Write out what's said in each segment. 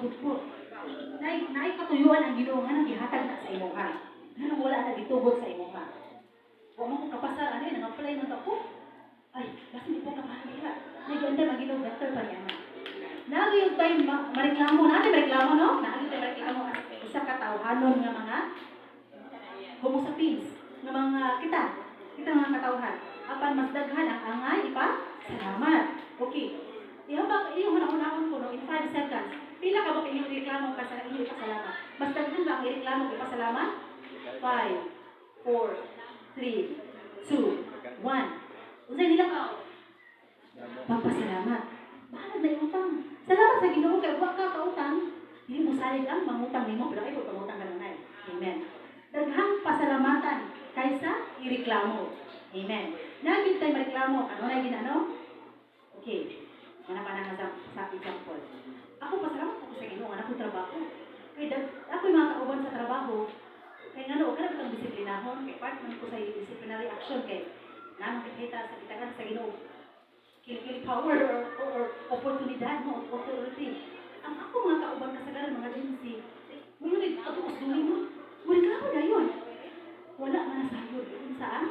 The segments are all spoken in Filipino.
pagpupot. Naay katuyuan ang Ginoo nga nang gihatag na sa imo ha. Nga wala na gitugot sa imo ha. Wa man ko kapasar ano nang apply man ako. Ay, basta di po kapahali ha. Naganda mag-Ginoo doctor pa niya. Naagi yung time mareklamo natin reklamo no? Naagi tayo mareklamo isa ka tawhanon nga mga homo sapiens nga mga kita mga katawhan. Apan mas daghan ang angay salamat. Okay. Iyong hunahunahon ko no, in 5 seconds. Pila ka ba inyong reklamo ka sa inyong ipasalamat? Mas daghan ba ang reklamo ipasalamat? 5, 4, 3, 2, 1. Unsay nila ka? Pagpasalamat. Bahala na utang. Salamat sa Ginoo kay wa ka kautang. Dili mo salig ang mangutang nimo pero ay pagutang ka na. Amen. Daghang pasalamatan kaysa ireklamo. Amen. Naging tayo mareklamo. Ano na ginano? Okay. Mana pa na sa example. Ako pasalamat ako sa Ginoo nga akong trabaho. Kay ako yung mga kauban sa trabaho. Kay ngano kana bitang disiplinahon kay part man ko sa disciplinary action kay namang kita sa kitagan sa Ginoo. Kilikili power or oportunidad mo, authority. Ang ako mga kauban kasagaran mga agency, ngunit ako usuli mo. Muli ka ako dayon. Wala man nasayod saan?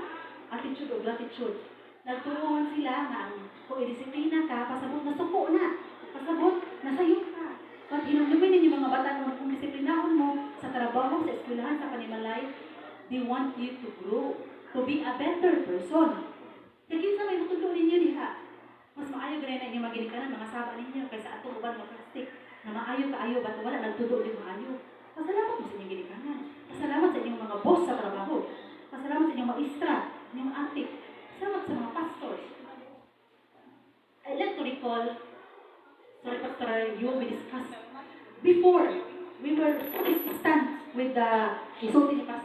Attitude o gratitude. Nagturuan sila nga kung i-disiplina ka, pasabot na suko na. Pasabot, nasayod ka. Pag inunumin ninyo mga bata mo, kung disiplinahon mo sa trabaho, sa eskwelahan, sa panimalay, they want you to grow, to be a better person. Kaya kinsa may matulog ninyo diha. Mas maayo ganyan na inyong maginikanan, mga saba ninyo, kaysa atong uban mga plastic, na maayo kaayo, ba't wala nagtudo din maayo. Pasalamat mo sa inyong ginikanan. Pasalamat sa inyong mga boss sa trabaho. Pasalamat sa inyong maestra, inyong atik. Salamat sa mga pastors. I like to recall, sorry Pastor, you we discussed before we were fully stand with the isulti ni Pastor